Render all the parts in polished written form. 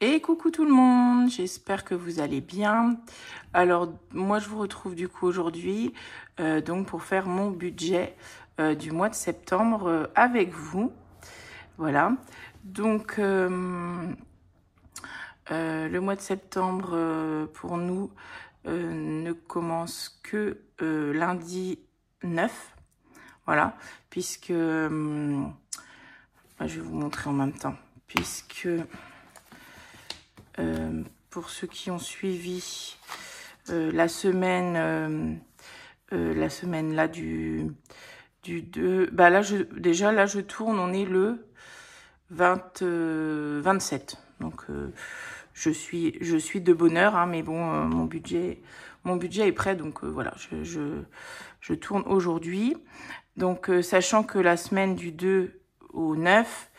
Et coucou tout le monde, j'espère que vous allez bien. Alors moi je vous retrouve du coup aujourd'hui donc pour faire mon budget du mois de septembre avec vous. Voilà, donc le mois de septembre pour nous ne commence que lundi 9. Voilà, puisque je vais vous montrer en même temps, puisque pour ceux qui ont suivi la semaine là du 2, bah là je tourne, on est le 27. Donc je suis de bonne heure, hein, mais bon, mon budget est prêt, donc voilà, je tourne aujourd'hui. Donc sachant que la semaine du 2 au 9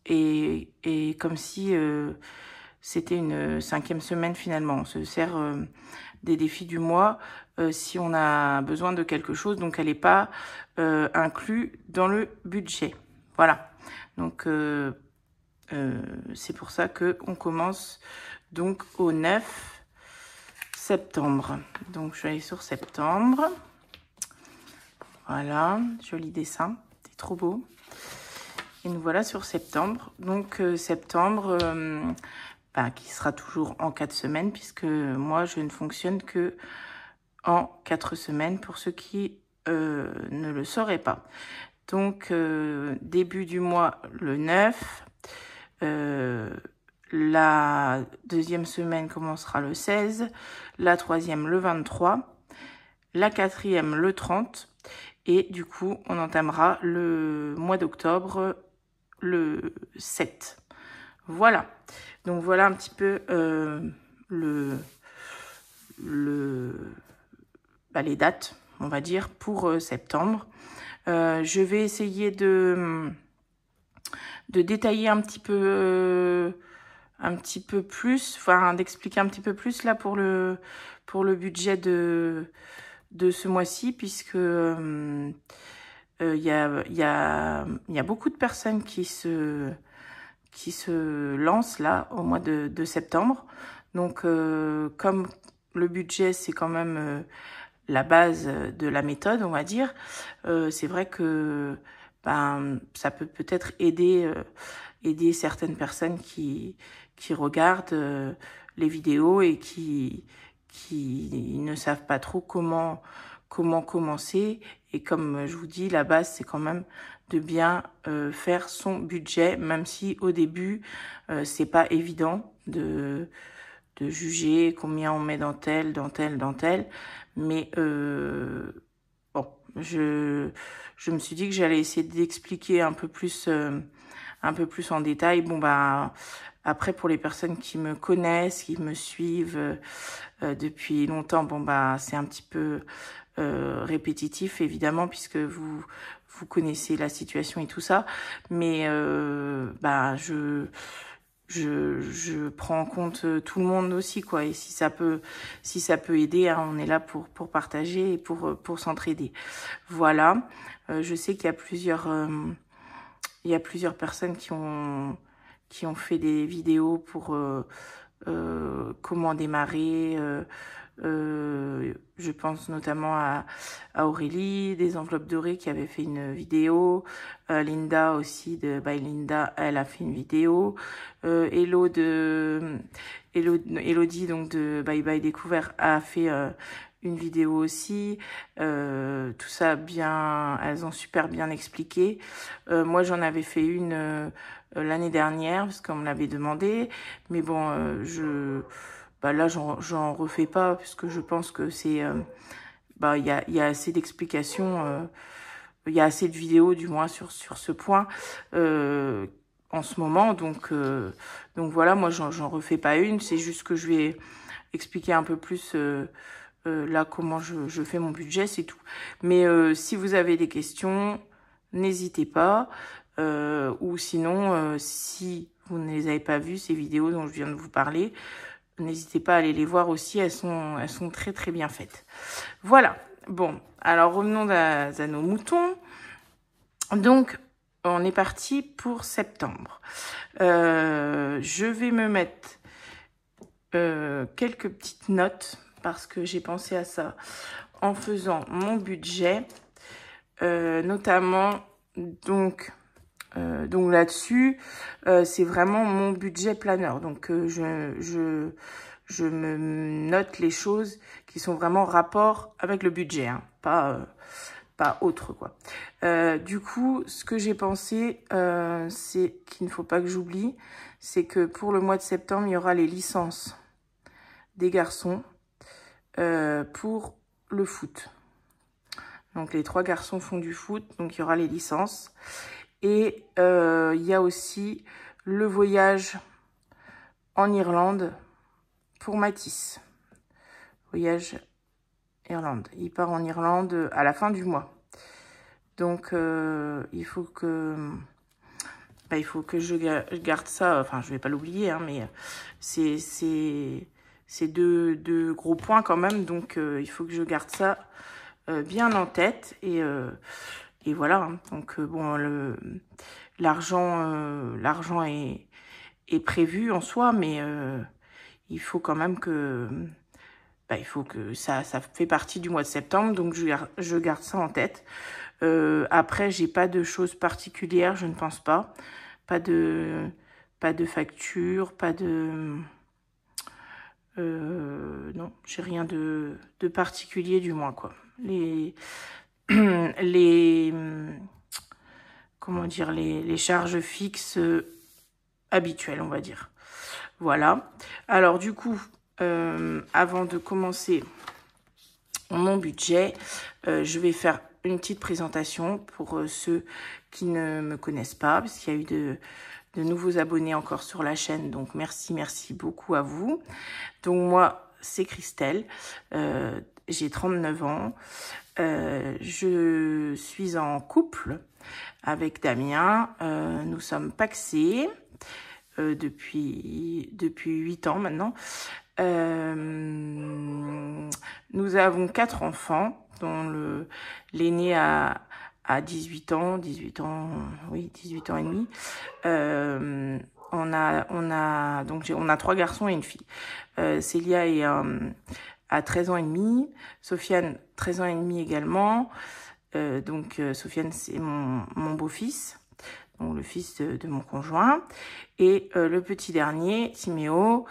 est comme si c'était une 5e semaine finalement. On se sert des défis du mois si on a besoin de quelque chose, donc elle n'est pas inclue dans le budget. Voilà, donc c'est pour ça qu'on commence donc au 9 septembre. Donc je vais aller sur septembre. Voilà, joli dessin, c'est trop beau. Et nous voilà sur septembre. Donc septembre, qui sera toujours en 4 semaines, puisque moi je ne fonctionne que en 4 semaines pour ceux qui ne le sauraient pas. Donc début du mois le 9. La deuxième semaine commencera le 16, la troisième le 23, la quatrième le 30. Et du coup, on entamera le mois d'octobre le 7. Voilà. Donc voilà un petit peu les dates, on va dire, pour septembre. Je vais essayer de détailler un petit peu plus, enfin d'expliquer un petit peu plus là pour le budget de ce mois-ci, puisque y a beaucoup de personnes qui se lancent là au mois de septembre. Donc comme le budget c'est quand même la base de la méthode, on va dire, c'est vrai que ça peut peut-être aider certaines personnes qui regardent les vidéos et qui ne savent pas trop comment commencer. Et comme je vous dis, la base, c'est quand même de bien faire son budget, même si au début, c'est pas évident de juger combien on met dans tel. Mais bon, je me suis dit que j'allais essayer d'expliquer un peu plus en détail. Bon, après, pour les personnes qui me connaissent, qui me suivent depuis longtemps, bon, c'est un petit peu répétitif, évidemment, puisque vous connaissez la situation et tout ça. Mais je prends en compte tout le monde aussi, quoi. Et si ça peut aider, hein, on est là pour partager et pour s'entraider. Voilà. Je sais qu'il y a plusieurs personnes qui ont fait des vidéos pour comment démarrer. Je pense notamment à Aurélie des Enveloppes Dorées qui avait fait une vidéo. Linda aussi de By Linda, elle a fait une vidéo. Elodie donc de Bye Bye Découvert a fait une vidéo aussi. Tout ça bien, elles ont super bien expliqué. Moi j'en avais fait une l'année dernière parce qu'on me l'avait demandé, mais bon là j'en refais pas parce que je pense que c'est il y a assez d'explications, il y a assez de vidéos du moins sur ce point en ce moment, donc voilà, moi j'en refais pas une, c'est juste que je vais expliquer un peu plus là comment je fais mon budget, c'est tout. Mais si vous avez des questions, n'hésitez pas, ou sinon si vous ne les avez pas vues, ces vidéos dont je viens de vous parler, n'hésitez pas à aller les voir aussi, elles sont très très bien faites. Voilà, bon, alors revenons à nos moutons. Donc on est parti pour septembre. Je vais me mettre quelques petites notes parce que j'ai pensé à ça en faisant mon budget, notamment donc là-dessus, c'est vraiment mon budget planeur. Donc je me note les choses qui sont vraiment rapport avec le budget, hein, pas autre quoi. Du coup, ce que j'ai pensé, c'est qu'il ne faut pas que j'oublie, c'est que pour le mois de septembre, il y aura les licences des garçons pour le foot. Donc les 3 garçons font du foot, donc il y aura les licences. Et il y a aussi le voyage en Irlande pour Mathis. Voyage Irlande. Il part en Irlande à la fin du mois. Donc il faut que je garde ça. Enfin, je vais pas l'oublier, hein, mais c'est deux gros points quand même. Donc il faut que je garde ça bien en tête. Et voilà, hein. Donc bon, l'argent est prévu en soi, mais il faut quand même que il faut que ça fait partie du mois de septembre, donc je garde ça en tête. Après, j'ai pas de choses particulières, je ne pense pas. Pas de facture, pas de non, j'ai rien de particulier du moins quoi. Comment dire, les charges fixes habituelles, on va dire. Voilà. Alors du coup, avant de commencer mon budget, je vais faire une petite présentation pour ceux qui ne me connaissent pas, parce qu'il y a eu de nouveaux abonnés encore sur la chaîne, donc merci beaucoup à vous. Donc moi, c'est Christelle, j'ai 39 ans, je suis en couple avec Damien, nous sommes pacsés depuis 8 ans maintenant. Nous avons 4 enfants, dont l'aîné a 18 ans et demi. On a 3 garçons et une fille. Célia a 13 ans et demi, Sofiane 13 ans et demi également. Sofiane, c'est mon beau-fils, donc le fils de mon conjoint. Et le petit dernier, Timéo,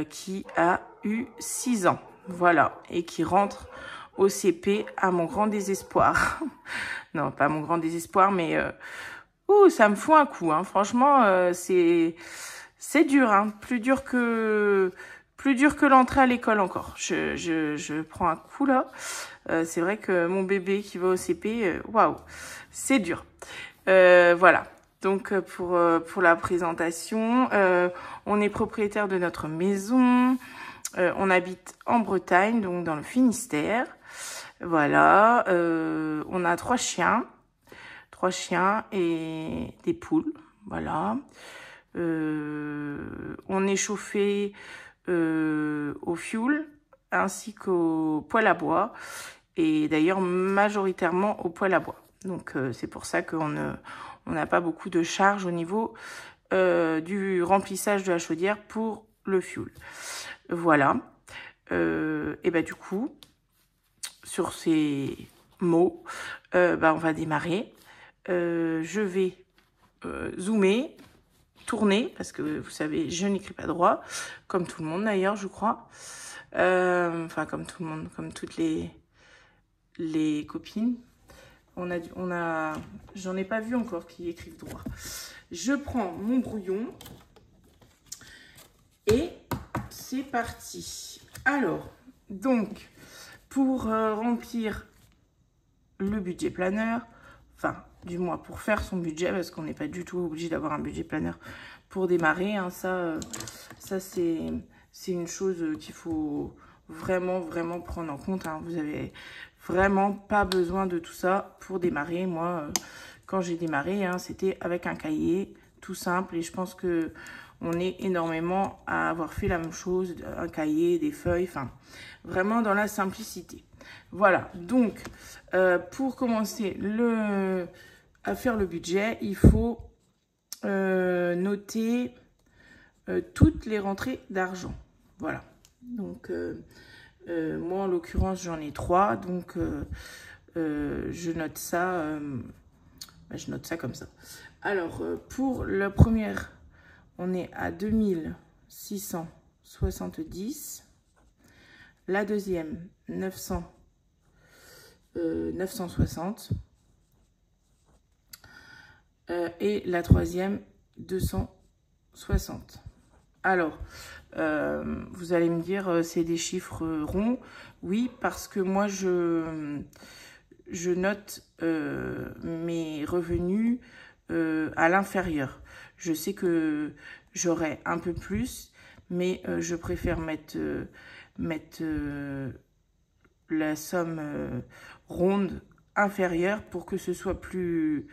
qui a eu 6 ans. Voilà, et qui rentre au CP à mon grand désespoir. Non, pas mon grand désespoir, mais ça me fout un coup. Hein. Franchement, c'est dur, hein. Plus dur que l'entrée à l'école encore. Je prends un coup là. C'est vrai que mon bébé qui va au CP, waouh, c'est dur. Voilà. Donc pour la présentation, on est propriétaire de notre maison. On habite en Bretagne, donc dans le Finistère. Voilà. On a 3 chiens et des poules. Voilà. On est chauffé au fioul ainsi qu'au poêle à bois, et d'ailleurs majoritairement au poêle à bois. Donc c'est pour ça qu'on n'a pas beaucoup de charges au niveau du remplissage de la chaudière pour le fioul. Voilà. Et du coup, sur ces mots, on va démarrer. Je vais zoomer, tourner, parce que vous savez, je n'écris pas droit, comme tout le monde d'ailleurs, je crois. Enfin, comme tout le monde, comme toutes les copines. J'en ai pas vu encore qui écrivent droit. Je prends mon brouillon et c'est parti. Alors, donc, pour remplir le budget planeur, enfin, du moins pour faire son budget, parce qu'on n'est pas du tout obligé d'avoir un budget planeur pour démarrer. Hein, ça c'est une chose qu'il faut vraiment prendre en compte. Hein. Vous avez vraiment pas besoin de tout ça pour démarrer. Moi, quand j'ai démarré, hein, c'était avec un cahier tout simple, et je pense que on est énormément à avoir fait la même chose, un cahier, des feuilles, enfin, vraiment dans la simplicité. Voilà, donc, pour commencer à faire le budget, il faut noter toutes les rentrées d'argent. Voilà. Donc, moi, en l'occurrence, j'en ai 3. Donc, je note ça. Je note ça comme ça. Alors, pour la première, on est à 2670. La deuxième, 960. Et la troisième, 260. Alors, vous allez me dire, c'est des chiffres ronds. Oui, parce que moi, je note mes revenus à l'inférieur. Je sais que j'aurai un peu plus, mais je préfère mettre la somme ronde inférieure pour que ce soit plus...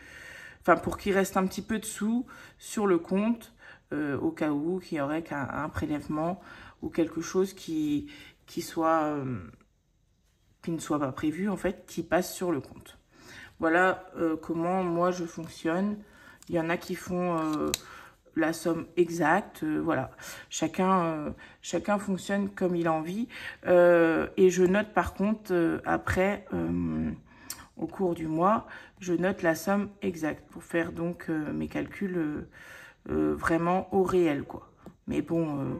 Enfin, pour qu'il reste un petit peu de sous sur le compte, au cas où qu'il y aurait un prélèvement ou quelque chose qui ne soit pas prévu, en fait, qui passe sur le compte. Voilà comment moi je fonctionne. Il y en a qui font la somme exacte. Voilà, chacun fonctionne comme il a envie. Et je note par contre, après, au cours du mois, je note la somme exacte pour faire donc mes calculs vraiment au réel, quoi. Mais bon,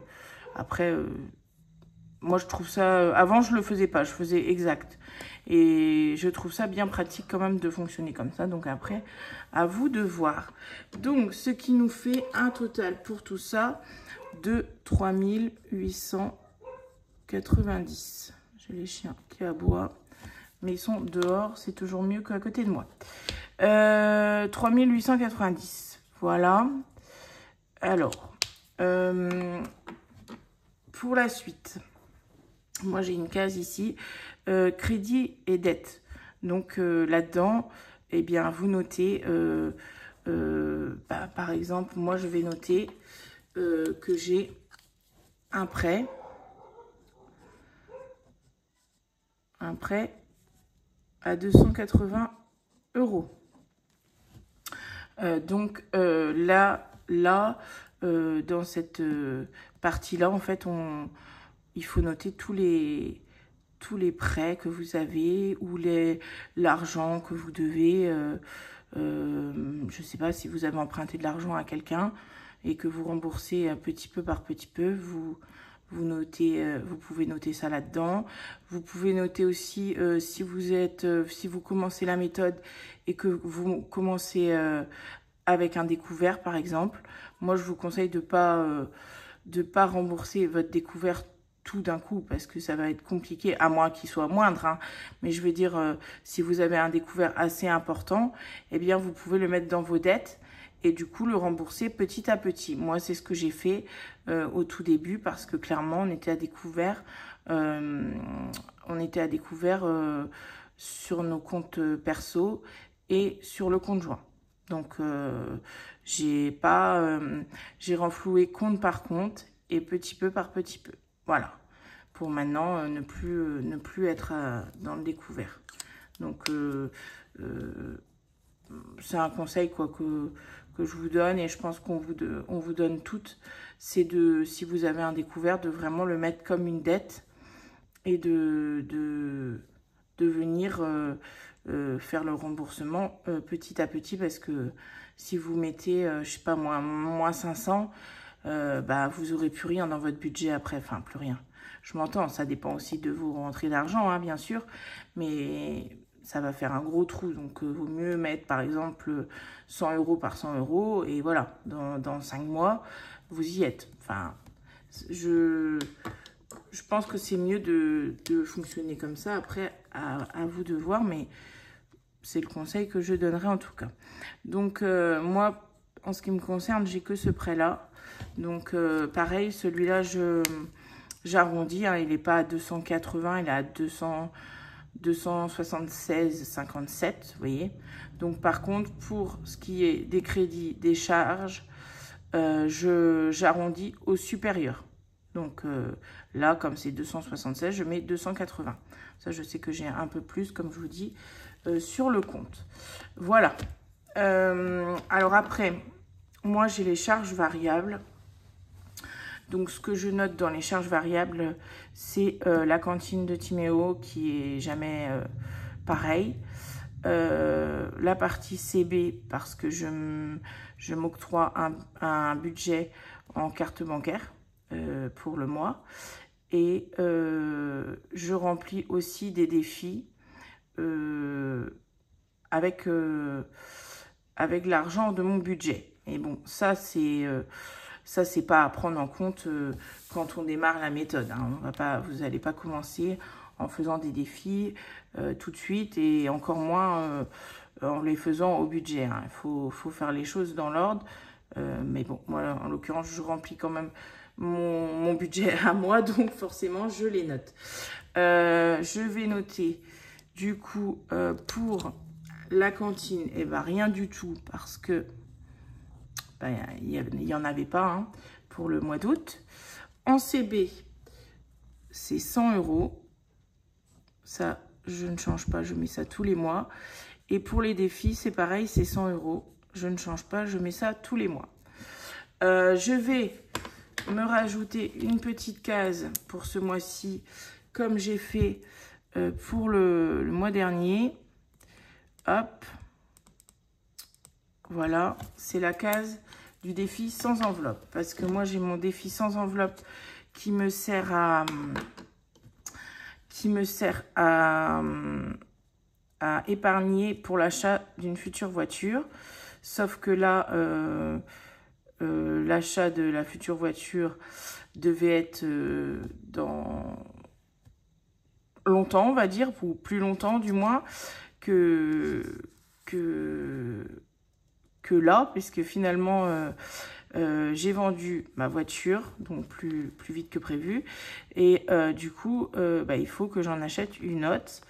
après, moi je trouve ça... avant, je le faisais pas, je faisais exact. Et je trouve ça bien pratique quand même de fonctionner comme ça. Donc après, à vous de voir. Donc, ce qui nous fait un total pour tout ça de 3890. J'ai les chiens qui aboient. Mais ils sont dehors, c'est toujours mieux qu'à côté de moi. 3890. Voilà. Alors, pour la suite, moi j'ai une case ici, crédit et dette. Donc là-dedans, eh bien, vous notez, par exemple, moi je vais noter que j'ai un prêt à 280 €. Donc là, dans cette partie-là, en fait, il faut noter tous les prêts que vous avez ou l'argent que vous devez. Je ne sais pas si vous avez emprunté de l'argent à quelqu'un et que vous remboursez petit peu par petit peu, vous pouvez noter ça là-dedans. Vous pouvez noter aussi si vous commencez la méthode et que vous commencez avec un découvert, par exemple. Moi, je vous conseille de pas rembourser votre découvert tout d'un coup parce que ça va être compliqué, à moins qu'il soit moindre. Hein. Mais je veux dire, si vous avez un découvert assez important, eh bien, vous pouvez le mettre dans vos dettes et du coup le rembourser petit à petit. Moi, c'est ce que j'ai fait au tout début parce que clairement, on était à découvert. Sur nos comptes perso et sur le compte joint. Donc, j'ai renfloué compte par compte et petit peu par petit peu. Voilà. Pour maintenant, ne plus être dans le découvert. Donc, c'est un conseil quoi que je vous donne et je pense qu'on vous donne toutes. C'est si vous avez un découvert, de vraiment le mettre comme une dette et de venir faire le remboursement petit à petit parce que si vous mettez, je sais pas moi, moins 500, vous aurez plus rien dans votre budget après, enfin plus rien. Je m'entends, ça dépend aussi de vos rentrées d'argent, hein, bien sûr, mais ça va faire un gros trou, donc vaut mieux mettre par exemple 100 € par 100 € et voilà, dans 5 mois, vous y êtes. Enfin, je pense que c'est mieux de fonctionner comme ça. Après, à vous de voir, mais c'est le conseil que je donnerai en tout cas. Donc, moi, en ce qui me concerne, j'ai que ce prêt-là. Donc, pareil, celui-là, j'arrondis. Hein, il n'est pas à 280, il est à 276,57, vous voyez. Donc, par contre, pour ce qui est des crédits, des charges, j'arrondis au supérieur. Donc là, comme c'est 276, je mets 280. Ça, je sais que j'ai un peu plus, comme je vous dis, sur le compte. Voilà. Alors après, moi j'ai les charges variables. Donc ce que je note dans les charges variables, c'est la cantine de Timéo qui est jamais pareil. La partie CB parce que je m'octroie un budget en carte bancaire pour le mois. Et je remplis aussi des défis avec l'argent de mon budget. Et bon, ça c'est pas à prendre en compte quand on démarre la méthode. Hein. Vous n'allez pas commencer en faisant des défis tout de suite et encore moins en les faisant au budget. Hein. Il faut faire les choses dans l'ordre. Mais bon, moi en l'occurrence, je remplis quand même mon budget à moi, donc forcément je les note. Je vais noter du coup pour la cantine, et ben rien du tout parce que ben, il n'y en avait pas hein, pour le mois d'août. En CB, c'est 100 €. Ça, je ne change pas, je mets ça tous les mois. Et pour les défis, c'est pareil, c'est 100 €. Je ne change pas, je mets ça tous les mois. Je vais me rajouter une petite case pour ce mois-ci, comme j'ai fait pour le mois dernier. Hop. Voilà, c'est la case du défi sans enveloppe. Parce que moi, j'ai mon défi sans enveloppe qui me sert à épargner pour l'achat d'une future voiture. Sauf que là, l'achat de la future voiture devait être dans longtemps, on va dire, ou plus longtemps du moins, que là, puisque finalement j'ai vendu ma voiture, donc plus vite que prévu, et du coup il faut que j'en achète une autre.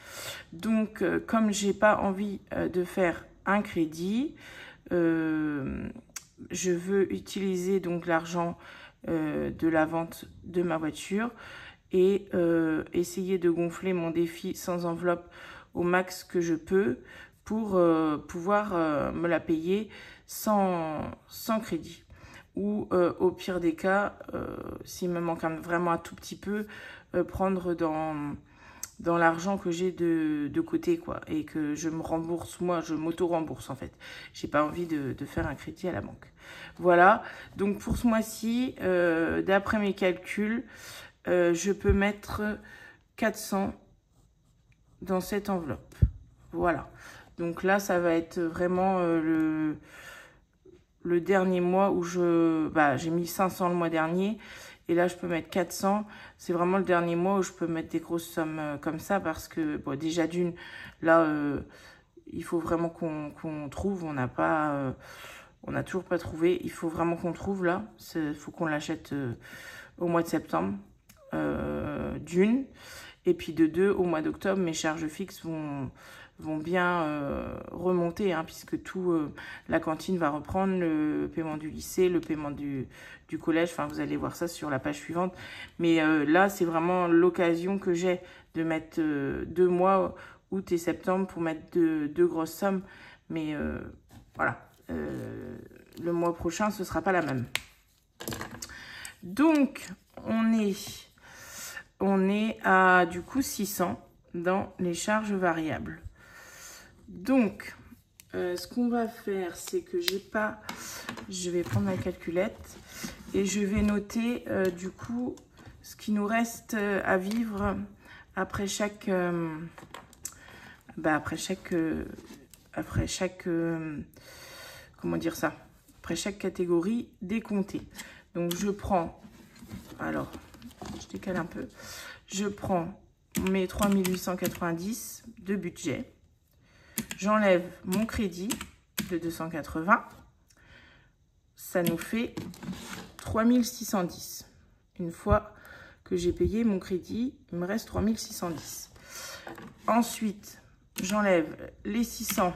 Donc comme j'ai pas envie de faire un crédit, je veux utiliser donc l'argent de la vente de ma voiture et essayer de gonfler mon défi sans enveloppe au max que je peux pour pouvoir me la payer sans crédit. Ou au pire des cas, s'il me manque vraiment un tout petit peu, prendre dans l'argent que j'ai de côté, quoi, et que je me rembourse, moi je m'auto-rembourse en fait. J'ai pas envie de faire un crédit à la banque. Voilà, donc pour ce mois-ci, d'après mes calculs, je peux mettre 400 dans cette enveloppe. Voilà, donc là ça va être vraiment le dernier mois où j'ai mis 500 le mois dernier. Et là, je peux mettre 400. C'est vraiment le dernier mois où je peux mettre des grosses sommes comme ça. Parce que, bon, déjà d'une, là, il faut vraiment qu'on trouve. On n'a toujours pas trouvé. Il faut vraiment qu'on trouve, là. Il faut qu'on l'achète au mois de septembre. D'une. Et puis de deux, au mois d'octobre, mes charges fixes vont bien remonter, hein, puisque la cantine va reprendre, le paiement du lycée, le paiement du collège. Enfin, vous allez voir ça sur la page suivante. Mais là, c'est vraiment l'occasion que j'ai de mettre 2 mois, août et septembre, pour mettre deux grosses sommes. Mais voilà, le mois prochain, ce ne sera pas la même. Donc, on est à du coup 600 dans les charges variables. Donc, ce qu'on va faire, c'est que je vais prendre ma calculette et je vais noter du coup ce qui nous reste à vivre après chaque comment dire ça, après chaque catégorie décomptée. Donc je prends, alors je décale un peu, je prends mes 3890 de budget. J'enlève mon crédit de 280. Ça nous fait 3610. Une fois que j'ai payé mon crédit, il me reste 3610. Ensuite, j'enlève les 600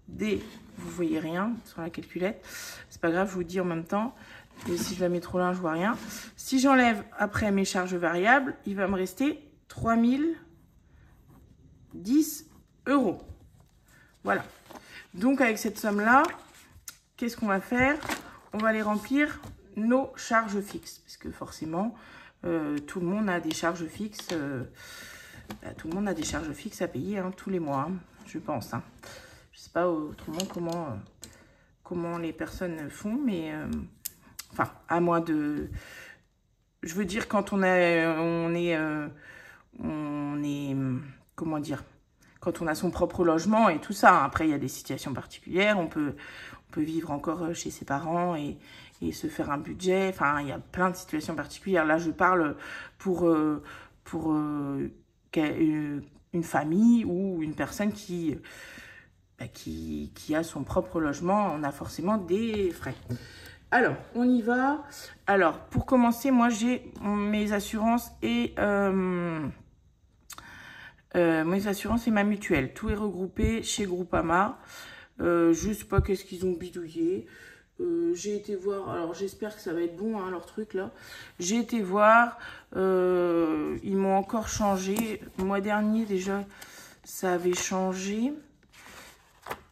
des... Vous voyez rien sur la calculette. C'est pas grave, je vous dis en même temps. Et si je la mets trop loin, je vois rien. Si j'enlève après mes charges variables, il va me rester 3010 €. Voilà. Donc, avec cette somme-là, qu'est-ce qu'on va faire? On va aller remplir nos charges fixes. Parce que forcément, tout le monde a des charges fixes. Tout le monde a des charges fixes à payer hein, tous les mois, hein, je pense. Hein. Je ne sais pas autrement comment les personnes font, mais... enfin, à moins de... Je veux dire, quand on est comment dire, quand on a son propre logement et tout ça. Après, il y a des situations particulières. On peut vivre encore chez ses parents et se faire un budget. Enfin, il y a plein de situations particulières. Là, je parle pour une famille ou une personne qui a son propre logement. On a forcément des frais. Alors, on y va. Alors, pour commencer, moi, j'ai mes assurances et ma mutuelle. Tout est regroupé chez Groupama. Je sais pas qu'est-ce qu'ils ont bidouillé. J'ai été voir, alors j'espère que ça va être bon, hein, leur truc là. J'ai été voir, ils m'ont encore changé. Le mois dernier, déjà, ça avait changé.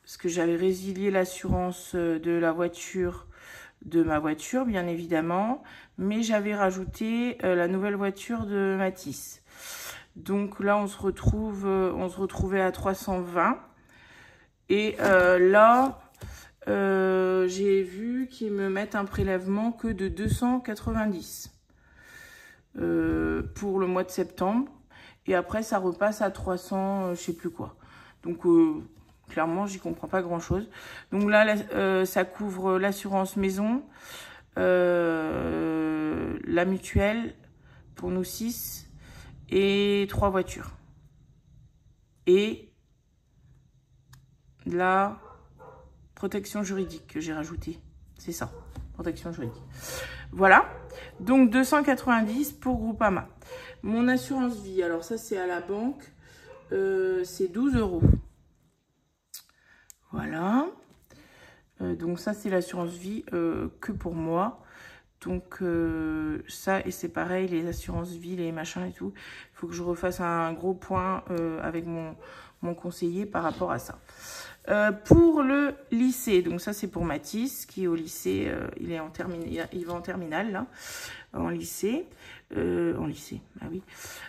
Parce que j'avais résilié l'assurance de la voiture, de ma voiture, bien évidemment. Mais j'avais rajouté la nouvelle voiture de Matisse. Donc là, on se retrouvait à 320. Et là, j'ai vu qu'ils me mettent un prélèvement que de 290 pour le mois de septembre. Et après, ça repasse à 300, je sais plus quoi. Donc, clairement, j'y comprends pas grand-chose. Donc là, ça couvre l'assurance maison, la mutuelle pour nous 6 et 3 voitures. Et la protection juridique que j'ai rajoutée. C'est ça, protection juridique. Voilà, donc 290 pour Groupama. Mon assurance vie, alors ça c'est à la banque, c'est 12 €. Voilà. Donc ça c'est l'assurance vie que pour moi. Donc ça, et c'est pareil, les assurances vie, les machins et tout. Il faut que je refasse un gros point avec mon conseiller par rapport à ça. Pour le lycée, donc ça c'est pour Mathis qui est au lycée, il va en terminale là, en lycée, ah oui.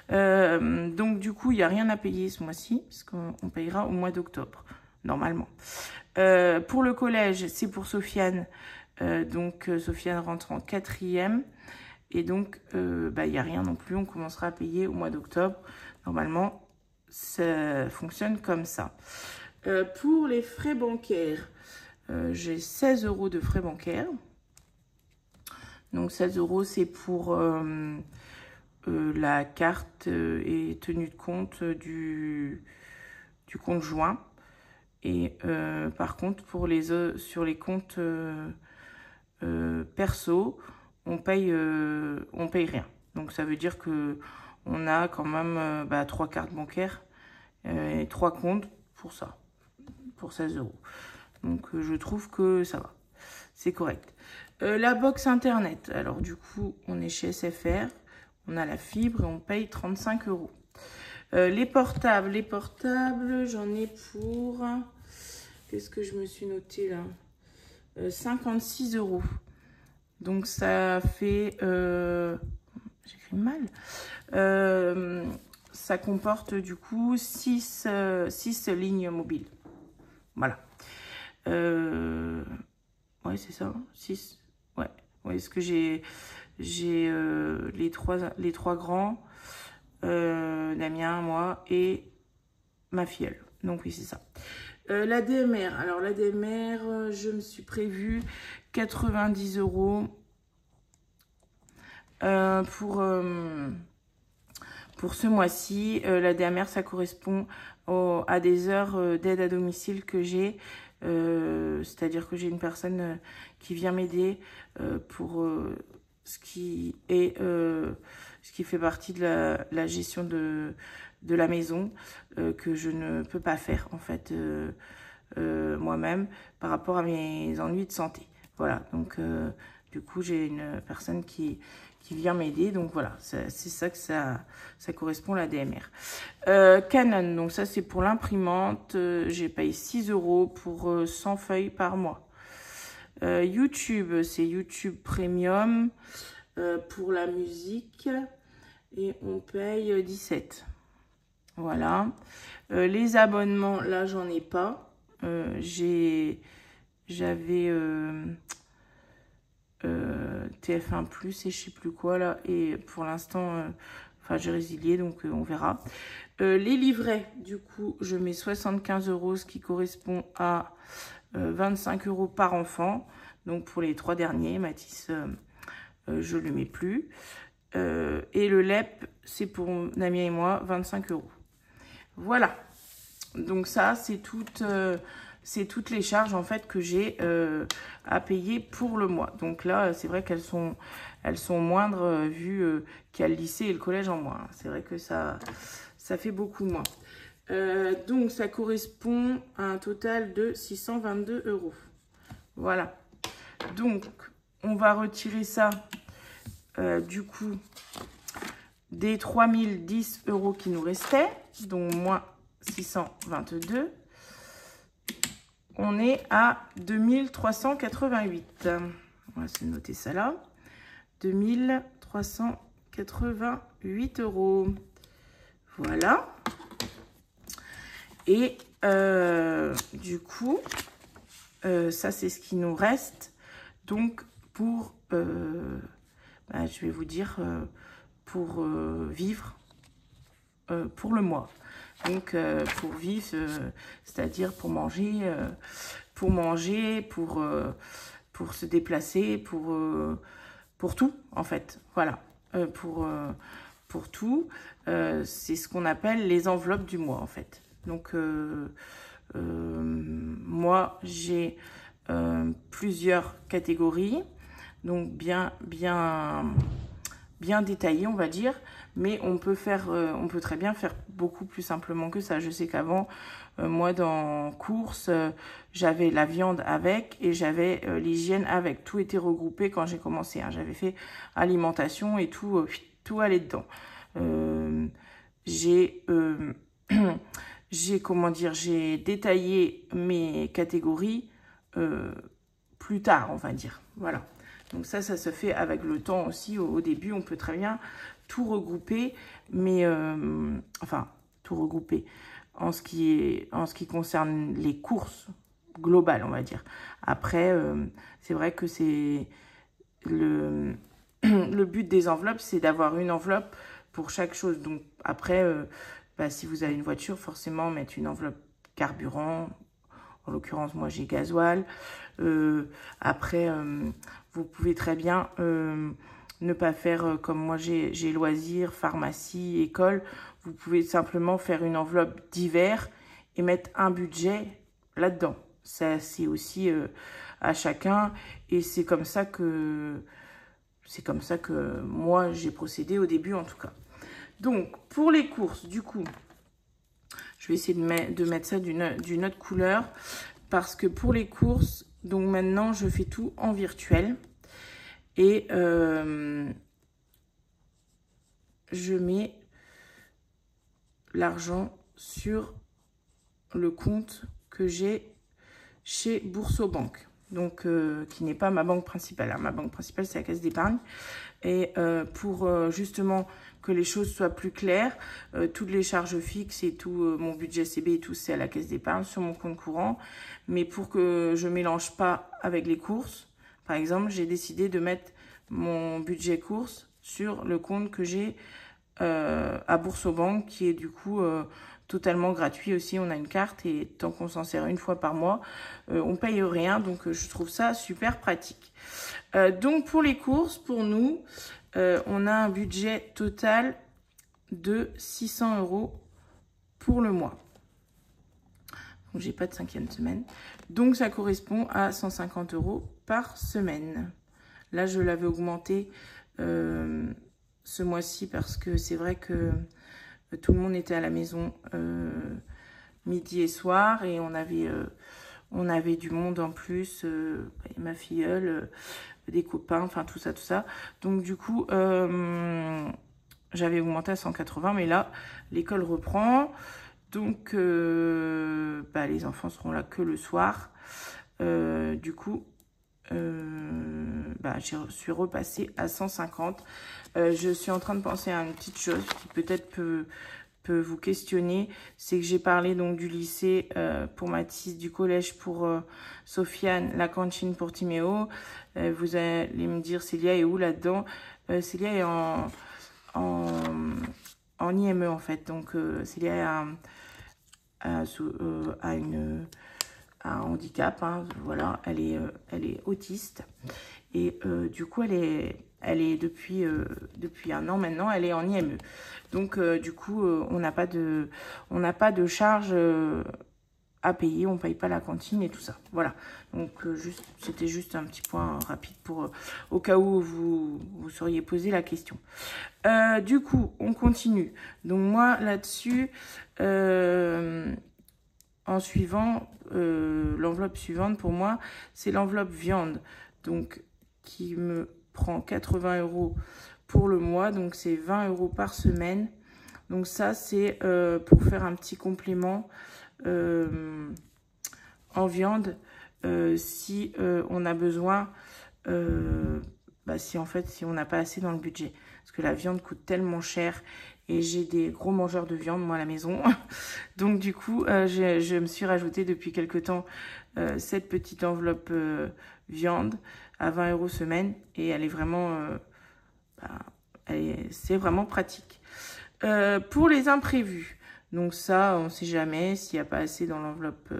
Donc du coup il n'y a rien à payer ce mois-ci, parce qu'on payera au mois d'octobre, normalement. Pour le collège, c'est pour Sofiane. Donc Sofiane rentre en 4e et donc il n'y a rien non plus, on commencera à payer au mois d'octobre. Normalement, ça fonctionne comme ça. Pour les frais bancaires, j'ai 16 € de frais bancaires. Donc 16 € c'est pour la carte et tenue de compte du compte joint. Et par contre, sur les comptes perso, on paye rien. Donc ça veut dire que on a quand même 3 cartes bancaires et 3 comptes pour ça, pour 16 €. Donc je trouve que ça va, c'est correct. La box internet, alors du coup on est chez SFR, on a la fibre et on paye 35 €. Les portables, j'en ai pour... Qu'est-ce que je me suis noté là? 56 €. Donc ça fait... j'écris mal. Ça comporte du coup 6 lignes mobiles. Voilà. Ouais, c'est ça. 6. Ouais. Ouais, est-ce que j'ai les trois grands, Damien, moi et ma filleule. Donc oui, c'est ça. La DMR. Alors la DMR, je me suis prévu 90 € pour ce mois-ci. La DMR, ça correspond à des heures d'aide à domicile que j'ai. C'est-à-dire que j'ai une personne qui vient m'aider pour ce qui fait partie de la gestion de la maison que je ne peux pas faire en fait moi-même par rapport à mes ennuis de santé. Voilà, donc Du coup, j'ai une personne qui vient m'aider. Donc voilà, c'est ça que ça correspond à la DMR. Canon, donc ça c'est pour l'imprimante. J'ai payé 6 € pour 100 feuilles par mois. YouTube, c'est YouTube Premium pour la musique. Et on paye 17. Voilà. Les abonnements, là, j'en ai pas. J'avais TF1 Plus et je sais plus quoi là. Et pour l'instant, enfin j'ai résilié, donc on verra. Les livrets, du coup, je mets 75 €, ce qui correspond à 25 € par enfant. Donc pour les 3 derniers, Mathis, je le mets plus. Et le LEP, c'est pour Damien et moi, 25 €. Voilà. Donc ça, c'est toutes les charges en fait que j'ai à payer pour le mois. Donc là, c'est vrai qu'elles sont moindres vu qu'il y a le lycée et le collège en moins. C'est vrai que ça fait beaucoup moins. Donc ça correspond à un total de 622 €. Voilà. Donc on va retirer ça du coup des 3010 € qui nous restaient, donc moins 622, on est à 2388. On va se noter ça là. 2388 €. Voilà. Et du coup, ça c'est ce qui nous reste. Donc pour, je vais vous dire, pour vivre pour le mois. Donc pour vivre, c'est-à-dire pour manger, pour se déplacer, pour tout en fait. Voilà, pour tout. C'est ce qu'on appelle les enveloppes du mois en fait. Donc moi j'ai plusieurs catégories, donc bien détaillées on va dire, mais on peut très bien faire beaucoup plus simplement que ça. Je sais qu'avant, moi dans courses, j'avais la viande avec et j'avais l'hygiène avec. Tout était regroupé quand j'ai commencé. Hein. J'avais fait alimentation et tout allait dedans. J'ai détaillé mes catégories plus tard, on va dire. Voilà. Donc ça se fait avec le temps aussi. Au début, on peut très bien tout regrouper, mais enfin tout regrouper en ce qui concerne les courses globales, on va dire. Après, c'est vrai que c'est le but des enveloppes, c'est d'avoir une enveloppe pour chaque chose. Donc après, si vous avez une voiture, forcément mettre une enveloppe carburant. En l'occurrence, moi j'ai gasoil. Après, vous pouvez très bien ne pas faire comme moi j'ai loisirs, pharmacie, école. Vous pouvez simplement faire une enveloppe divers et mettre un budget là-dedans. Ça, c'est aussi à chacun. Et c'est comme ça que moi j'ai procédé au début en tout cas. Donc pour les courses, du coup, je vais essayer de mettre ça d'une autre couleur. Parce que pour les courses, donc maintenant, je fais tout en virtuel. Et je mets l'argent sur le compte que j'ai chez Boursorama. Donc, qui n'est pas ma banque principale. Hein. Ma banque principale, c'est la Caisse d'épargne. Et pour justement que les choses soient plus claires, toutes les charges fixes et tout, mon budget CB et tout, c'est à la Caisse d'épargne sur mon compte courant. Mais pour que je mélange pas avec les courses, par exemple, j'ai décidé de mettre mon budget courses sur le compte que j'ai à Boursorama, qui est du coup totalement gratuit aussi. On a une carte et tant qu'on s'en sert une fois par mois, on paye rien. Donc je trouve ça super pratique. Donc pour les courses, pour nous, on a un budget total de 600 € pour le mois. Donc j'ai pas de 5e semaine. Donc ça correspond à 150 € par semaine. Là je l'avais augmenté ce mois-ci parce que c'est vrai que tout le monde était à la maison midi et soir et on avait du monde en plus. Ma filleule, des copains, enfin tout ça, tout ça. Donc du coup, j'avais augmenté à 180, mais là, l'école reprend. Donc, les enfants seront là que le soir. Du coup, je suis repassée à 150. Je suis en train de penser à une petite chose qui peut-être peut vous questionner. C'est que j'ai parlé donc du lycée pour Mathis, du collège pour Sofiane, la cantine pour Timéo. Vous allez me dire, Célia est où là-dedans? Célia est en IME en fait. Donc, Célia a un handicap, hein, voilà, elle est autiste et du coup elle est depuis un an maintenant, elle est en IME. Donc du coup on n'a pas de charge à payer, on paye pas la cantine et tout ça. Voilà. Donc c'était juste un petit point rapide pour au cas où vous seriez posé la question. Du coup, on continue. Donc moi là-dessus, en suivant, l'enveloppe suivante pour moi, c'est l'enveloppe viande. Donc, qui me prend 80 € pour le mois. Donc, c'est 20 € par semaine. Donc, ça, c'est pour faire un petit complément en viande. Si on a besoin, si on n'a pas assez dans le budget. Parce que la viande coûte tellement cher. Et j'ai des gros mangeurs de viande, moi, à la maison. Donc, du coup, je me suis rajouté depuis quelque temps cette petite enveloppe viande à 20 € semaine. Et elle est vraiment... c'est vraiment pratique. Pour les imprévus, donc ça, on ne sait jamais s'il n'y a pas assez dans l'enveloppe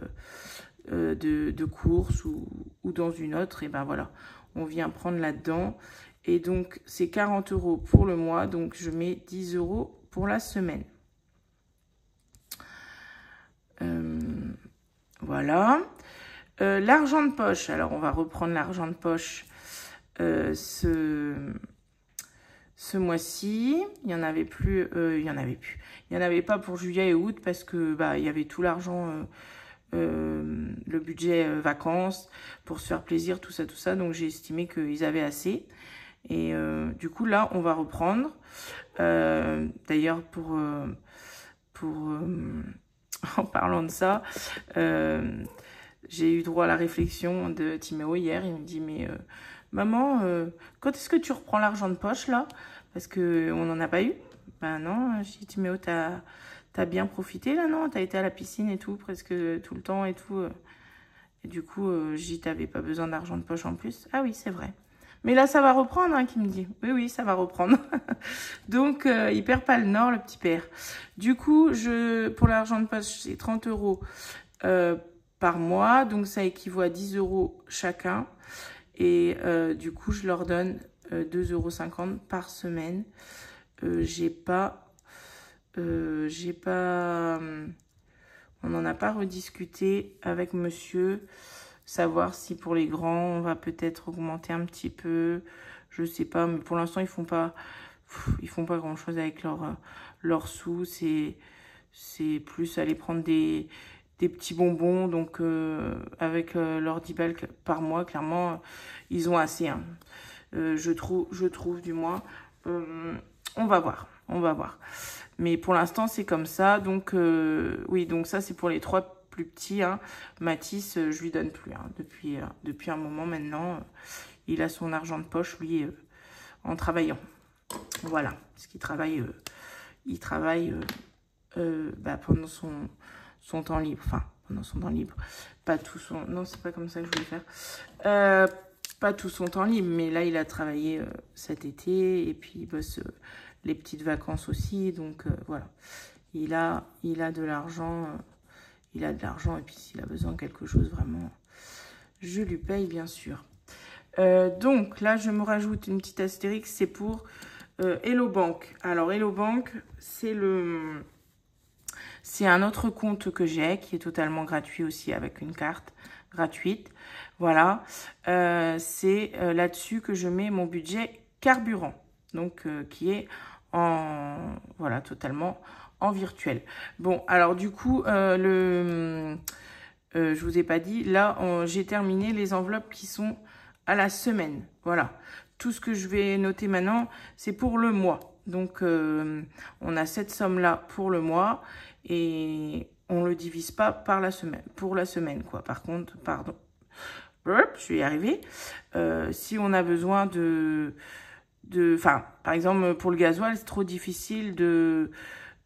de course ou dans une autre. Et ben voilà, on vient prendre là-dedans. Et donc, c'est 40 € pour le mois. Donc, je mets 10 € pour la semaine. Voilà. L'argent de poche. Alors, on va reprendre l'argent de poche ce mois-ci. Il n'y en avait plus. Il n'y en avait pas pour juillet et août parce que il y avait tout l'argent, le budget vacances pour se faire plaisir, tout ça. Donc, j'ai estimé qu'ils avaient assez. Et du coup, là, on va reprendre. D'ailleurs, en parlant de ça, j'ai eu droit à la réflexion de Timéo hier. Il me dit, mais maman, quand est-ce que tu reprends l'argent de poche, là? Parce qu'on n'en a pas eu. Ben non, j'ai dit, Timéo, t'as bien profité, là, non? T'as été à la piscine et tout, presque tout le temps et tout. Et du coup, j'ai dit, t'avais pas besoin d'argent de poche en plus. Ah oui, c'est vrai. Mais là, ça va reprendre, hein, qui me dit. Oui, ça va reprendre. Donc, il perd pas le nord, le petit père. Du coup, pour l'argent de poche, c'est 30 € par mois. Donc, ça équivaut à 10 € chacun. Et du coup, je leur donne 2,50 € par semaine. J'ai pas... on n'en a pas rediscuté avec monsieur... Savoir si pour les grands, on va peut-être augmenter un petit peu. Je sais pas, mais pour l'instant, ils font pas grand-chose avec leurs sous. C'est plus aller prendre des petits bonbons. Donc, avec leurs 10 balles par mois, clairement, ils ont assez. Hein. Je trouve du moins. On va voir. Mais pour l'instant, c'est comme ça. Donc, oui, donc ça, c'est pour les 3 plus petit, hein. Mathis, je lui donne plus, hein. Depuis un moment maintenant, il a son argent de poche, lui, en travaillant. Voilà, parce qu'il travaille, pendant son temps libre, enfin, pendant son temps libre, pas tout son, non, c'est pas comme ça que je voulais faire, pas tout son temps libre, mais là, il a travaillé cet été, et puis il bosse les petites vacances aussi, donc voilà, il a de l'argent, et puis s'il a besoin de quelque chose, vraiment, je lui paye, bien sûr. Donc, là, je me rajoute une petite astérix, c'est pour Hello Bank. Alors, Hello Bank, c'est un autre compte que j'ai, qui est totalement gratuit aussi, avec une carte gratuite. Voilà, c'est là-dessus que je mets mon budget carburant, donc qui est voilà, totalement en virtuel. Bon, alors du coup, je vous ai pas dit, là, j'ai terminé les enveloppes qui sont à la semaine. Voilà. Tout ce que je vais noter maintenant, c'est pour le mois. Donc, on a cette somme-là pour le mois et on le divise pas par la semaine, pour la semaine, quoi. Par contre, pardon, je vais y arriver. Si on a besoin enfin, par exemple, pour le gasoil, c'est trop difficile de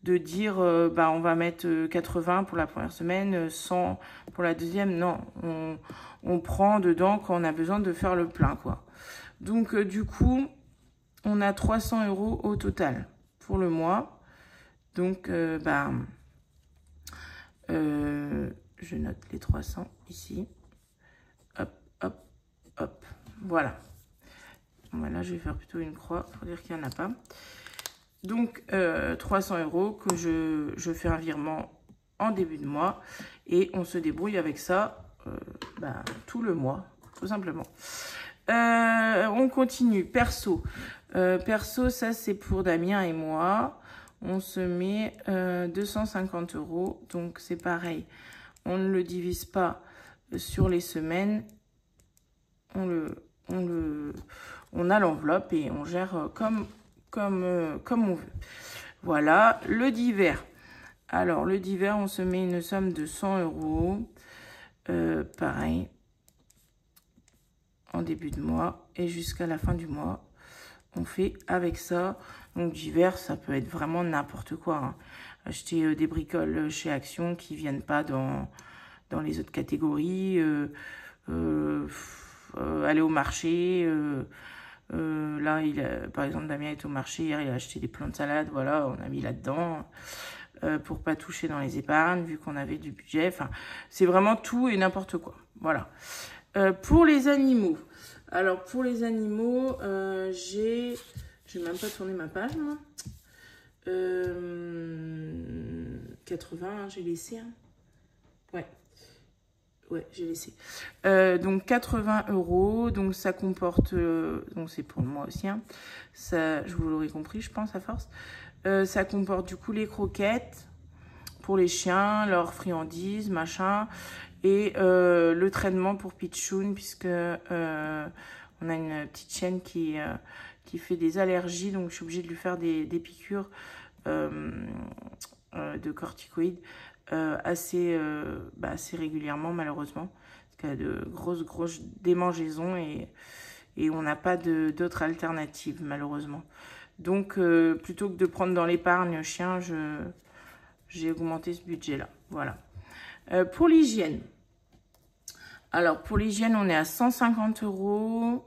dire, on va mettre 80 pour la première semaine, 100 pour la deuxième. Non, on prend dedans quand on a besoin de faire le plein, quoi. Donc, du coup, on a 300 € au total pour le mois. Donc, je note les 300 ici. Hop, hop, hop. Voilà. Voilà, je vais faire plutôt une croix pour dire qu'il n'y en a pas. Donc, 300 € que je fais un virement en début de mois. Et on se débrouille avec ça tout le mois, tout simplement. On continue. Perso. Perso, ça c'est pour Damien et moi. On se met 250 €. Donc, c'est pareil. On ne le divise pas sur les semaines. On a l'enveloppe et on gère comme on veut. Voilà, le divers. Alors, le divers, on se met une somme de 100 €. Pareil, en début de mois et jusqu'à la fin du mois. On fait avec ça. Donc, divers, ça peut être vraiment n'importe quoi. Hein. Acheter des bricoles chez Action qui ne viennent pas dans les autres catégories. Aller au marché. Là, par exemple, Damien est au marché. Hier, il a acheté des plants de salade. Voilà, on a mis là-dedans. Pour pas toucher dans les épargnes, vu qu'on avait du budget. Enfin, c'est vraiment tout et n'importe quoi. Voilà. Pour les animaux. Alors, pour les animaux, j'ai même pas tourné ma page, moi. 80, hein, j'ai laissé. Hein. Ouais, j'ai laissé. Donc, 80 €. Donc, ça comporte... donc, c'est pour moi aussi. Hein. Ça, je vous l'aurais compris, je pense, à force. Ça comporte, du coup, les croquettes pour les chiens, leurs friandises, machin. Et le traitement pour Pichoun, puisque on a une petite chienne qui fait des allergies. Donc, je suis obligée de lui faire des piqûres de corticoïdes assez régulièrement, malheureusement. Parce qu'elle a de grosses démangeaisons et on n'a pas d'autre alternative, malheureusement. Donc, plutôt que de prendre dans l'épargne chien, j'ai augmenté ce budget-là. Voilà. Pour l'hygiène. Alors, pour l'hygiène, on est à 150 €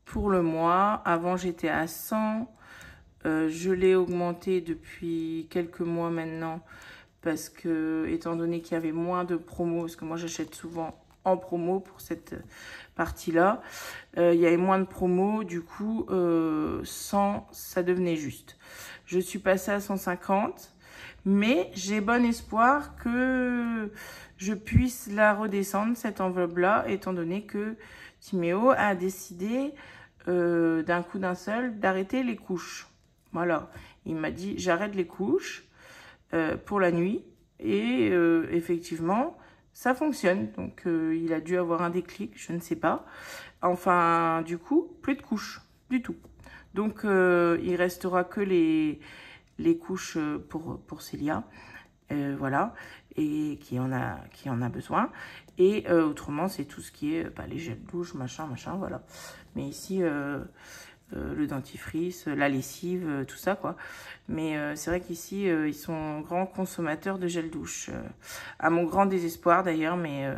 pour le mois. Avant, j'étais à 100. Je l'ai augmenté depuis quelques mois maintenant parce que, étant donné qu'il y avait moins de promos, parce que moi, j'achète souvent en promo pour cette partie-là, il y avait moins de promos. Du coup, 100, ça devenait juste. Je suis passée à 150. Mais j'ai bon espoir que je puisse la redescendre, cette enveloppe-là, étant donné que Timéo a décidé d'un coup d'un seul d'arrêter les couches. Voilà, il m'a dit j'arrête les couches pour la nuit et effectivement ça fonctionne. Donc il a dû avoir un déclic, je ne sais pas. Enfin, du coup, plus de couches du tout. Donc il restera que les couches pour Célia, voilà, et qui en a besoin. Et autrement, c'est tout ce qui est les gels douche, machin, voilà. Mais ici, le dentifrice, la lessive, tout ça, quoi. Mais c'est vrai qu'ici, ils sont grands consommateurs de gel douche. À mon grand désespoir, d'ailleurs, mais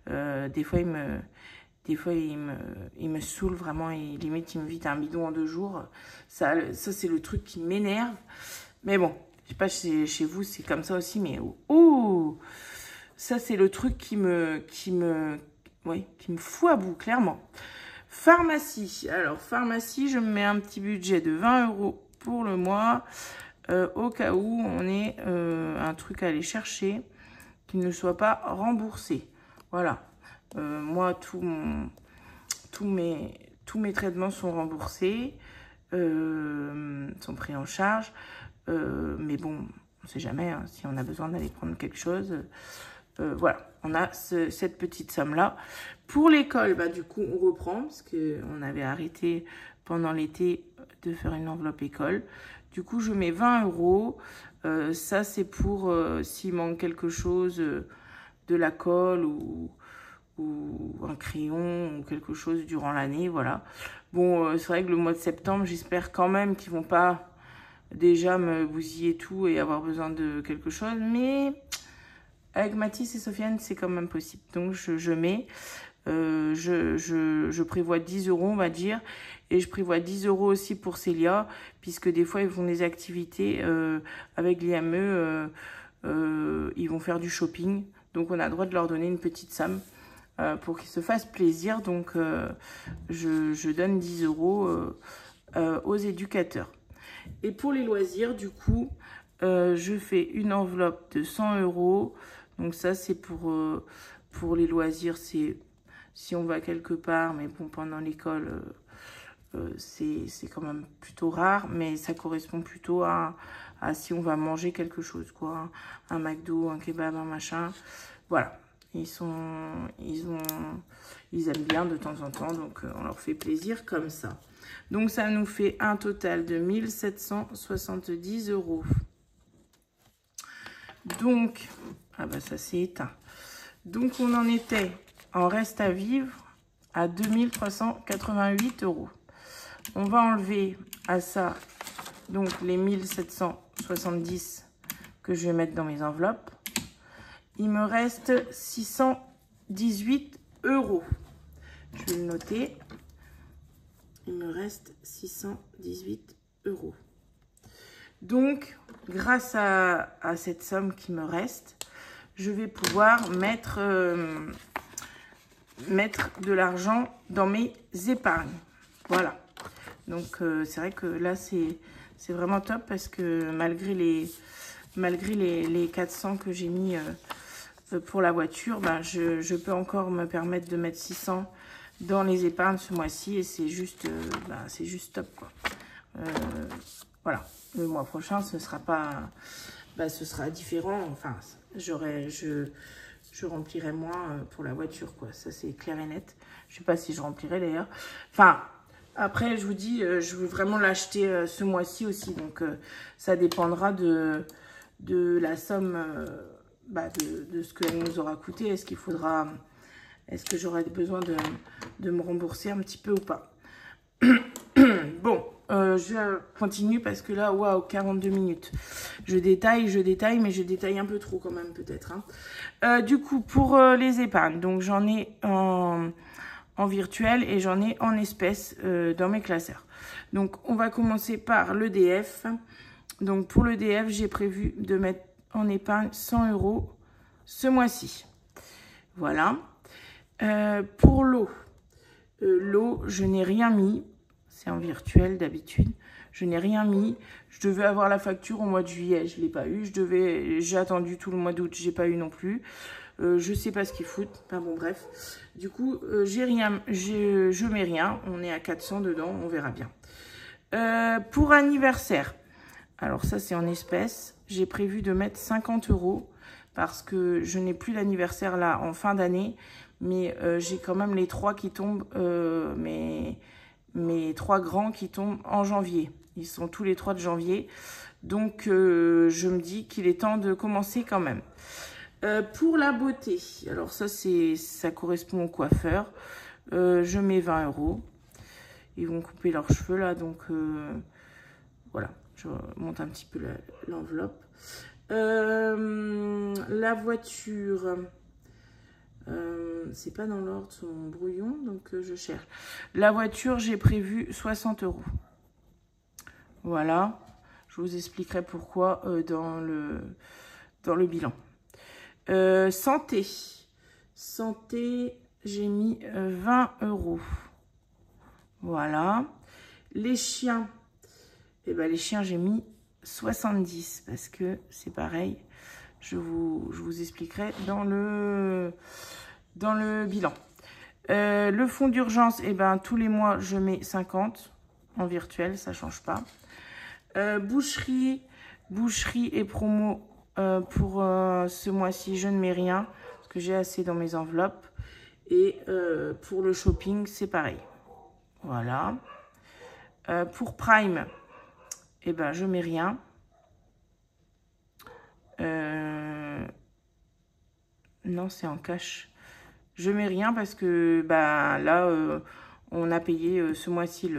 des fois, il me saoule vraiment et limite, il me vide un bidon en 2 jours. Ça c'est le truc qui m'énerve. Mais bon, je sais pas, chez vous, c'est comme ça aussi, mais ça, c'est le truc qui me fout à bout, clairement. Pharmacie. Alors, pharmacie, je me mets un petit budget de 20 € pour le mois, au cas où on ait un truc à aller chercher qui ne soit pas remboursé. Voilà. Moi, tous mes traitements sont remboursés, sont pris en charge. Mais bon, on ne sait jamais hein, si on a besoin d'aller prendre quelque chose. Voilà, on a cette petite somme-là Pour l'école, bah, du coup, on reprend parce qu'on avait arrêté pendant l'été de faire une enveloppe école. Du coup, je mets 20 €. Ça, c'est pour s'il manque quelque chose, de la colle ou un crayon ou quelque chose durant l'année, voilà. Bon, c'est vrai que le mois de septembre, j'espère quand même qu'ils vont pas déjà me bousiller tout et avoir besoin de quelque chose, mais avec Mathis et Sofiane, c'est quand même possible. Donc, je mets, je prévois 10 €, on va dire, et je prévois 10 € aussi pour Célia, puisque des fois, ils font des activités avec l'IME, ils vont faire du shopping, donc on a le droit de leur donner une petite somme pour qu'ils se fassent plaisir. Donc, je donne 10 € aux éducateurs. Et pour les loisirs, du coup, je fais une enveloppe de 100 €. Donc ça, c'est pour les loisirs, c'est si on va quelque part, mais bon, pendant l'école, c'est quand même plutôt rare, mais ça correspond plutôt à si on va manger quelque chose, quoi. Un McDo, un kebab, un machin. Voilà. Ils aiment bien de temps en temps, donc on leur fait plaisir comme ça. Donc ça nous fait un total de 1 770 €. Donc, ah bah ça s'est éteint. Donc on en était en reste à vivre à 2 388 €. On va enlever à ça donc les 1 770 que je vais mettre dans mes enveloppes. Il me reste 618 €. Je vais le noter. Il me reste 618 €. Donc, grâce à cette somme qui me reste, je vais pouvoir mettre de l'argent dans mes épargnes. Voilà. Donc, c'est vrai que là, c'est vraiment top parce que malgré les 400 que j'ai mis pour la voiture, bah, je peux encore me permettre de mettre 600 dans les épargnes ce mois-ci et c'est juste top, quoi. Voilà. Le mois prochain, ce sera pas, bah, ce sera différent. Enfin, je remplirai moins pour la voiture, quoi. Ça, c'est clair et net. Je sais pas si je remplirai d'ailleurs. Enfin, après, je vous dis, je veux vraiment l'acheter ce mois-ci aussi. Donc, ça dépendra de la somme, bah, de ce qu'elle nous aura coûté. Est-ce que j'aurai besoin de me rembourser un petit peu ou pas? Bon, je continue parce que là, waouh, 42 minutes. Je détaille, mais je détaille un peu trop quand même peut-être. Hein. Du coup, pour les épargnes, donc j'en ai en virtuel et j'en ai en espèces dans mes classeurs. Donc, on va commencer par l'EDF. Donc, pour l'EDF, j'ai prévu de mettre en épargne 100 € ce mois-ci. Voilà. Pour l'eau, je n'ai rien mis. C'est en virtuel d'habitude. Je n'ai rien mis. Je devais avoir la facture au mois de juillet. Je ne l'ai pas eu. J'ai attendu tout le mois d'août. Je n'ai pas eu non plus. Je sais pas ce qu'ils foutent. Enfin bon, bref. Du coup, j'ai rien. Je mets rien. On est à 400 dedans. On verra bien. Pour anniversaire. Alors ça, c'est en espèces. J'ai prévu de mettre 50 € parce que je n'ai plus d'anniversaire là en fin d'année. Mais j'ai quand même les 3 qui tombent, mes 3 grands qui tombent en janvier. Ils sont tous les 3 de janvier. Donc, je me dis qu'il est temps de commencer quand même. Pour la beauté, alors ça correspond au coiffeur. Je mets 20 €. Ils vont couper leurs cheveux là, donc voilà. Je monte un petit peu l'enveloppe. La voiture... c'est pas dans l'ordre son brouillon, donc je cherche. La voiture, j'ai prévu 60 €. Voilà, je vous expliquerai pourquoi dans le bilan. Santé, j'ai mis 20 €. Voilà. Les chiens, les chiens, j'ai mis 70 parce que c'est pareil. Je vous expliquerai dans le bilan. Le fonds d'urgence, tous les mois, je mets 50 en virtuel, ça ne change pas. Boucherie et promo, pour ce mois-ci, je ne mets rien parce que j'ai assez dans mes enveloppes. Et pour le shopping, c'est pareil. Voilà. Pour Prime, eh ben, je mets rien. Non, c'est en cash. Je mets rien parce que bah, là, on a payé ce mois-ci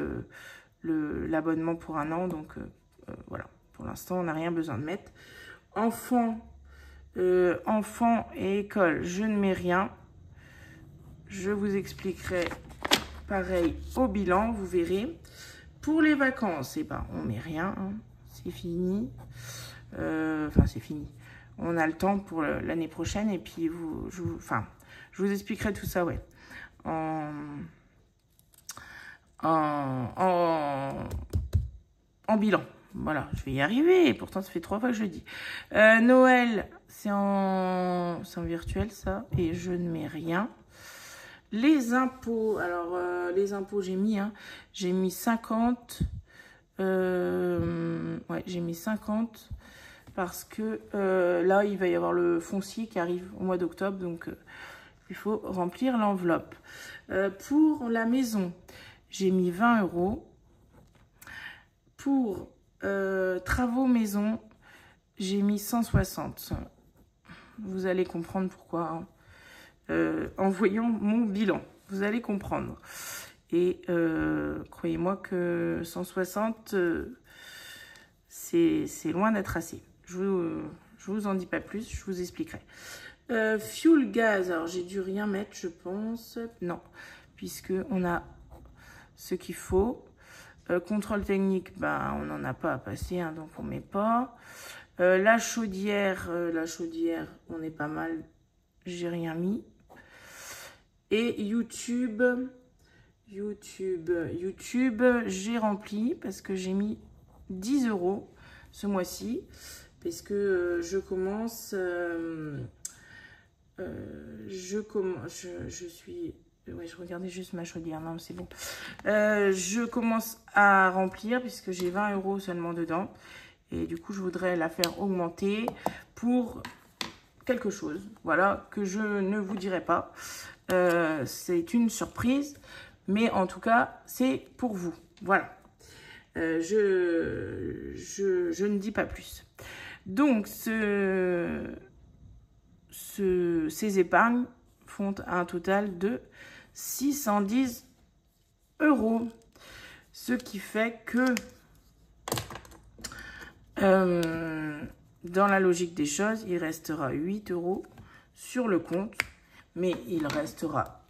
l'abonnement pour 1 an. Donc, voilà. Pour l'instant, on n'a rien besoin de mettre. Enfants et école, je ne mets rien. Je vous expliquerai pareil au bilan, vous verrez. Pour les vacances, eh ben, on met rien. Hein. C'est fini. Enfin, c'est fini. On a le temps pour l'année prochaine. Et puis, je vous expliquerai tout ça, ouais. En bilan. Voilà, je vais y arriver. Et pourtant, ça fait 3 fois que je le dis. Noël, c'est en virtuel, ça. Et je ne mets rien. Les impôts. Alors, les impôts, j'ai mis 50. Ouais, j'ai mis 50. Parce que là, il va y avoir le foncier qui arrive au mois d'octobre. Donc, il faut remplir l'enveloppe. Pour la maison, j'ai mis 20 €. Pour travaux maison, j'ai mis 160. Vous allez comprendre pourquoi. Hein. En voyant mon bilan, vous allez comprendre. Et croyez-moi que 160, c'est loin d'être assez. Je vous en dis pas plus, je vous expliquerai. Fuel gaz, alors j'ai dû rien mettre, je pense. Non, puisque on a ce qu'il faut. Contrôle technique, ben, on n'en a pas à passer, hein, donc on met pas. La chaudière, on est pas mal, j'ai rien mis. Et YouTube, j'ai rempli parce que j'ai mis 10 € ce mois-ci. Parce que je commence, je suis... Ouais, je regardais juste ma chaudière, non, c'est bon. Je commence à remplir puisque j'ai 20 € seulement dedans. Et du coup, je voudrais la faire augmenter pour quelque chose. Voilà, que je ne vous dirai pas. C'est une surprise. Mais en tout cas, c'est pour vous. Voilà. Je ne dis pas plus. Donc, ces épargnes font un total de 610 €. Ce qui fait que, dans la logique des choses, il restera 8 € sur le compte. Mais il restera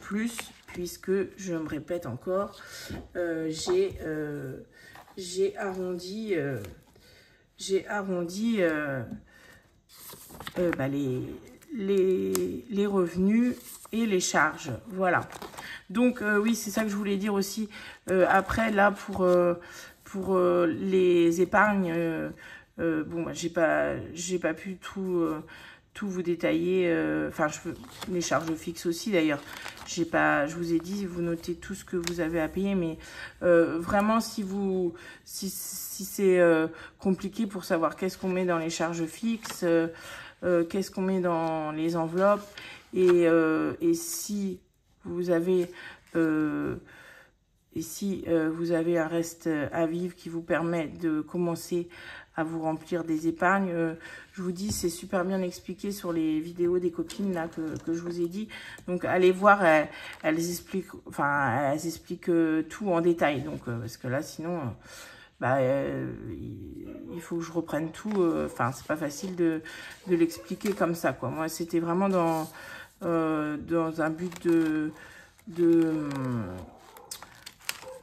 plus, puisque, je me répète encore, j'ai arrondi... bah, les revenus et les charges. Voilà. Donc, oui, c'est ça que je voulais dire aussi. Après, là, pour les épargnes, bon, bah, j'ai pas pu tout vous détailler. Enfin, les charges fixes aussi, d'ailleurs. Je vous ai dit, vous notez tout ce que vous avez à payer, mais vraiment, si c'est compliqué pour savoir qu'est-ce qu'on met dans les charges fixes, qu'est-ce qu'on met dans les enveloppes, et si vous avez un reste à vivre qui vous permet de commencer à vous remplir des épargnes, je vous dis, c'est super bien expliqué sur les vidéos des copines là que je vous ai dit. Donc allez voir, elles expliquent tout en détail. Donc parce que là sinon il faut que je reprenne tout. Enfin, c'est pas facile de l'expliquer comme ça, quoi. Moi, c'était vraiment dans un but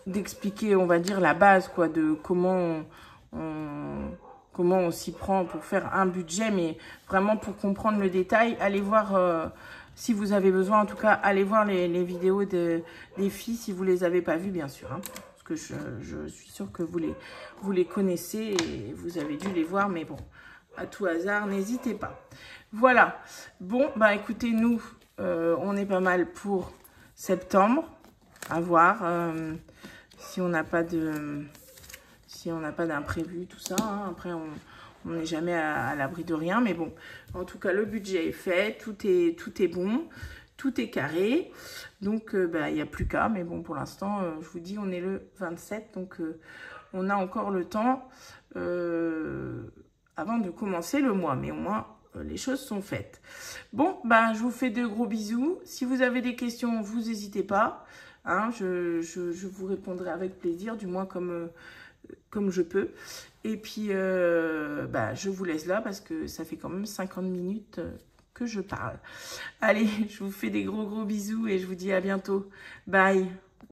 d'expliquer, on va dire, la base, quoi, de comment on s'y prend pour faire un budget, mais vraiment pour comprendre le détail, allez voir, si vous avez besoin, en tout cas, allez voir les vidéos des filles, si vous les avez pas vues, bien sûr, hein, parce que je suis sûre que vous les connaissez et vous avez dû les voir, mais bon, à tout hasard, n'hésitez pas. Voilà. Bon, bah écoutez, nous, on est pas mal pour septembre, à voir si on n'a pas d'imprévu, tout ça, hein. Après, on n'est jamais à l'abri de rien. Mais bon, en tout cas, le budget est fait. Tout est bon. tout est carré. Donc, il n'y a plus qu'à. Mais bon, pour l'instant, je vous dis, on est le 27. Donc, on a encore le temps avant de commencer le mois. Mais au moins, les choses sont faites. Bon, je vous fais de gros bisous. Si vous avez des questions, vous n'hésitez pas. Hein, je vous répondrai avec plaisir, du moins comme je peux. Et puis, je vous laisse là parce que ça fait quand même 50 minutes que je parle. Allez, je vous fais des gros bisous et je vous dis à bientôt. Bye!